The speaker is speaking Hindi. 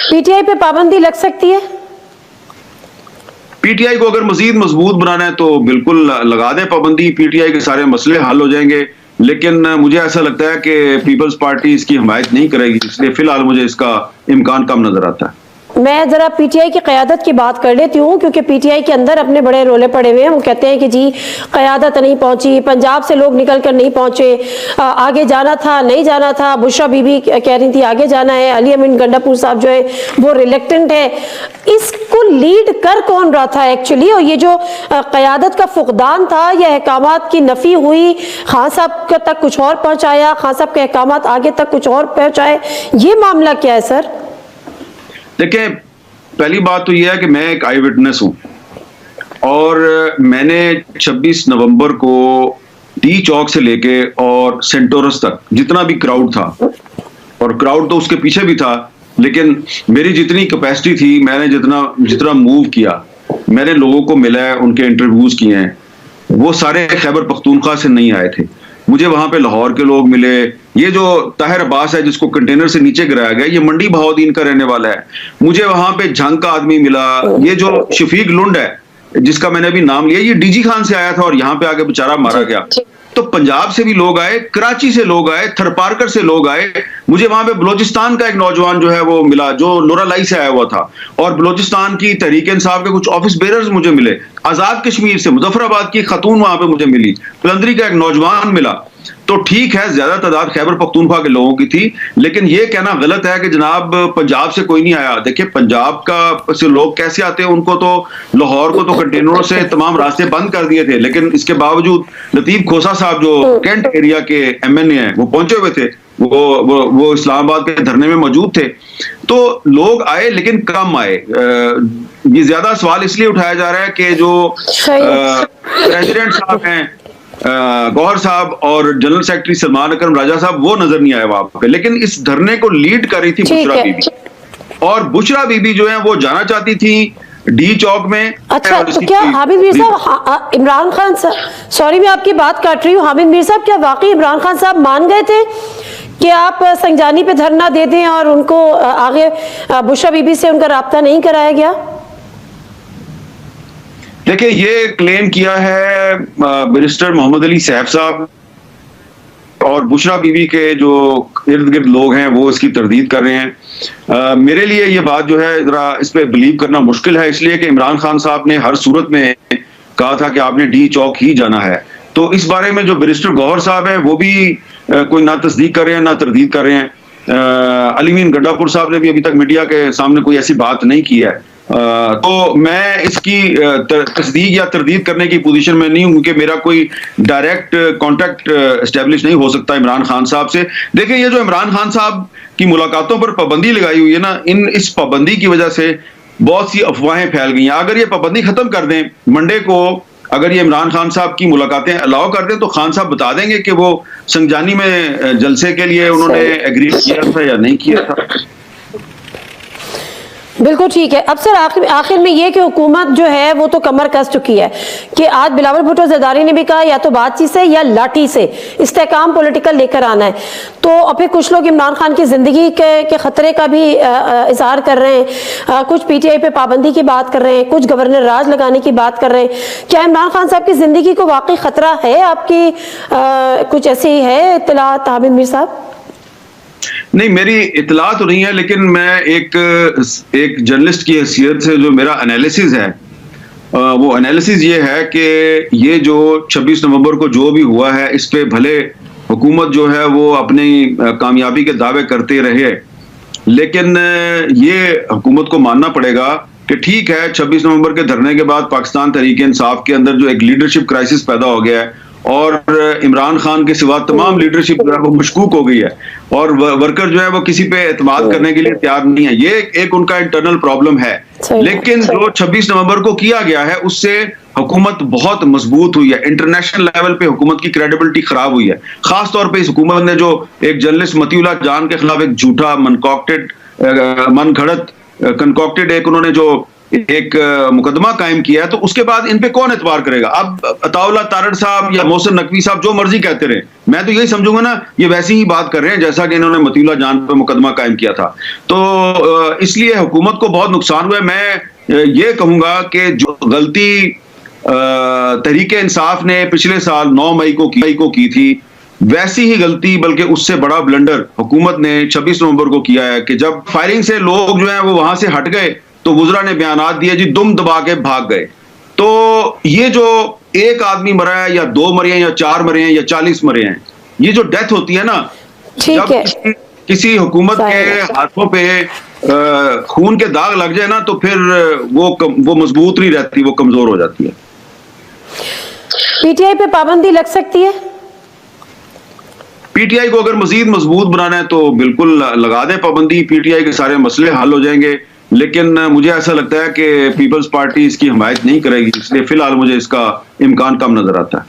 पीटीआई पे पाबंदी लग सकती है? पीटीआई को अगर मजीद मजबूत बनाना है तो बिल्कुल लगा दें पाबंदी, पीटीआई के सारे मसले हल हो जाएंगे। लेकिन मुझे ऐसा लगता है कि पीपल्स पार्टी इसकी हिमायत नहीं करेगी, इसलिए फिलहाल मुझे इसका इम्कान कम नजर आता है। मैं जरा पीटीआई की क़यादत की बात कर लेती हूँ, क्योंकि पीटीआई के अंदर अपने बड़े रोले पड़े हुए हैं। वो कहते हैं कि जी क़यादत नहीं पहुंची, पंजाब से लोग निकल कर नहीं पहुंचे, आगे जाना था नहीं जाना था। बुशरा बीबी कह रही थी आगे जाना है, अली अमीन गंडापुर साहब जो है वो रिलेक्टेंट है। इसको लीड कर कौन रहा था एक्चुअली? और ये जो क़यादत का फुकदान था या अहकामात की नफ़ी हुई, खान साहब तक कुछ और पहुँचाया, खान साहब के अहकामात आगे तक कुछ और पहुँचाए, ये मामला क्या है सर? देखिए, पहली बात तो यह है कि मैं एक आई विटनेस हूं और मैंने 26 नवंबर को डी चौक से लेके और सेंटोरस तक जितना भी क्राउड था, और क्राउड तो उसके पीछे भी था, लेकिन मेरी जितनी कैपेसिटी थी, मैंने जितना मूव किया, मैंने लोगों को मिला है, उनके इंटरव्यूज किए हैं। वो सारे खैबर पख्तूनख्वा से नहीं आए थे। मुझे वहां पे लाहौर के लोग मिले। ये जो ताहिर अब्बास है जिसको कंटेनर से नीचे गिराया गया, ये मंडी बहाउद्दीन का रहने वाला है। मुझे वहां पे झंग का आदमी मिला। ये जो शफीक लुंड है जिसका मैंने अभी नाम लिया, ये डीजी खान से आया था और यहाँ पे आके बेचारा मारा गया। तो पंजाब से भी लोग आए, कराची से लोग आए, थरपारकर से लोग आए। मुझे वहां पे बलोचिस्तान का एक नौजवान जो है वो मिला जो नोरालाई से आया हुआ था, और बलोचिस्तान की तहरीक इंसाफ के कुछ ऑफिस बेरर्स मुझे मिले। आजाद कश्मीर से मुजफ्फराबाद की खातून वहां पे मुझे मिली, बुलंदरी का एक नौजवान मिला। तो ठीक है, ज्यादा तादाद खैबर पख्तूनख्वा के लोगों की थी, लेकिन ये कहना गलत है कि जनाब पंजाब से कोई नहीं आया। देखिए, पंजाब का से लोग कैसे आते हैं, उनको तो लाहौर को तो कंटेनरों से तमाम रास्ते बंद कर दिए थे, लेकिन इसके बावजूद लतीफ खोसा साहब जो कैंट एरिया के एमएनए हैं वो पहुंचे हुए थे। वो इस्लामाबाद के धरने में मौजूद थे। तो लोग आए लेकिन कम आए। ये ज्यादा सवाल इसलिए उठाया जा रहा है कि जो प्रेसिडेंट साहब हैं गौहर साहब और जनरल सेक्रेटरी सलमान अकरम राजा साहब, वो नजर नहीं आए वहां पे। लेकिन इस धरने को लीड कर रही थी बुशरा बीबी, और बुशरा बीबी जो है वो जाना चाहती थी डी चौक में। अच्छा, तो क्या हामिद मीर साहब, इमरान खान साहब, सॉरी मैं आपकी बात काट रही हूँ, हामिद मीर साहब क्या वाकई इमरान खान साहब मान गए थे कि आप संजानी पे धरना दे दें और उनको आगे बुशरा बीबी से उनका राब्ता नहीं कराया गया? देखिए, ये क्लेम किया है बैरिस्टर मोहम्मद अली सैफ साहब, और बुशरा बीबी के जो इर्द गिर्द लोग हैं वो इसकी तरदीद कर रहे हैं। मेरे लिए ये बात जो है जरा इस पे बिलीव करना मुश्किल है, इसलिए कि इमरान खान साहब ने हर सूरत में कहा था कि आपने डी चौक ही जाना है। तो इस बारे में जो बैरिस्टर गौहर साहब हैं वो भी कोई ना तस्दीक कर रहे हैं ना तरदीद कर रहे हैं। अली अमीन गंडापुर साहब ने भी अभी तक मीडिया के सामने कोई ऐसी बात नहीं की है। तो मैं इसकी तस्दीक या तरदीद करने की पोजीशन में नहीं हूं, क्योंकि मेरा कोई डायरेक्ट कांटेक्ट एस्टेब्लिश नहीं हो सकता इमरान खान साहब से। देखिए, ये जो इमरान खान साहब की मुलाकातों पर पाबंदी लगाई हुई है ना, इस पाबंदी की वजह से बहुत सी अफवाहें फैल गई हैं। अगर ये पाबंदी खत्म कर दें, मंडे को अगर ये इमरान खान साहब की मुलाकातें अलाउ कर दें, तो खान साहब बता देंगे कि वो संजानी में जलसे के लिए उन्होंने एग्री किया था या नहीं किया था। बिल्कुल ठीक है। अब सर आखिर में ये कि हुकूमत जो है वो तो कमर कस चुकी है कि आज बिलावल भुट्टो जरदारी ने भी कहा या तो बातचीत से या लाठी से इस्तेहकाम पॉलिटिकल लेकर आना है। तो और फिर कुछ लोग इमरान खान की जिंदगी के खतरे का भी इजहार कर रहे हैं, कुछ पीटीआई पे पाबंदी की बात कर रहे हैं, कुछ गवर्नर राज लगाने की बात कर रहे हैं। क्या इमरान खान साहब की जिंदगी को वाकई खतरा है? आपकी कुछ ऐसी है इत्तलात हामिद मीर साहब? नहीं, मेरी इतला तो नहीं है, लेकिन मैं एक जर्नलिस्ट की हैसियत से जो मेरा एनालिसिस है वो एनालिसिस ये है कि ये जो 26 नवंबर को जो भी हुआ है, इस पे भले हुकूमत जो है वो अपनी कामयाबी के दावे करते रहे, लेकिन ये हुकूमत को मानना पड़ेगा कि ठीक है, 26 नवंबर के धरने के बाद पाकिस्तान तहरीक इंसाफ के अंदर जो एक लीडरशिप क्राइसिस पैदा हो गया है, और इमरान खान के सिवा तमाम लीडरशिप जो है वो मशकूक हो गई है, और वर्कर जो है वो किसी पे एतमाद करने के लिए तैयार नहीं है। ये एक उनका इंटरनल प्रॉब्लम है। लेकिन जो 26 नवंबर को किया गया है उससे हुकूमत बहुत मजबूत हुई है। इंटरनेशनल लेवल पे हुकूमत की क्रेडिबिलिटी खराब हुई है। खास तौर पे इस हुकूमत ने जो एक जर्नलिस्ट मतीउल्लाह जान के खिलाफ एक झूठा मनकॉक्टेड एक उन्होंने जो एक मुकदमा कायम किया है, तो उसके बाद इन पे कौन एतबार करेगा? अब अताउल्लाह तारड़ साहब या मोहसिन नकवी साहब जो मर्जी कहते रहे, मैं तो यही समझूंगा ना ये वैसी ही बात कर रहे हैं जैसा कि इन्होंने मतीउल्लाह जान पे मुकदमा कायम किया था। तो इसलिए हुकूमत को बहुत नुकसान हुआ है। मैं ये कहूंगा कि जो गलती तहरीक इंसाफ ने पिछले साल 9 मई को की थी, वैसी ही गलती बल्कि उससे बड़ा ब्लंडर हुकूमत ने 26 नवंबर को किया है कि जब फायरिंग से लोग जो हैं वो वहां से हट गए तो वुज़रा ने बयानात दिए जी दुम दबा के भाग गए। तो ये जो एक आदमी मरा है या 2 मरे हैं या 4 मरे हैं या 40 मरे हैं, ये जो डेथ होती है ना, ठीक जब है, किसी हुकूमत के हाथों पे खून के दाग लग जाए ना तो फिर वो मजबूत नहीं रहती, वो कमजोर हो जाती है। पीटीआई पे पाबंदी लग सकती है? पीटीआई को अगर मजीद मजबूत बनाना है तो बिल्कुल लगा दें पाबंदी, पीटीआई के सारे मसले हल हो जाएंगे। लेकिन मुझे ऐसा लगता है कि पीपल्स पार्टी इसकी हिमायत नहीं करेगी, इसलिए फिलहाल मुझे इसका इम्कान कम नजर आता है।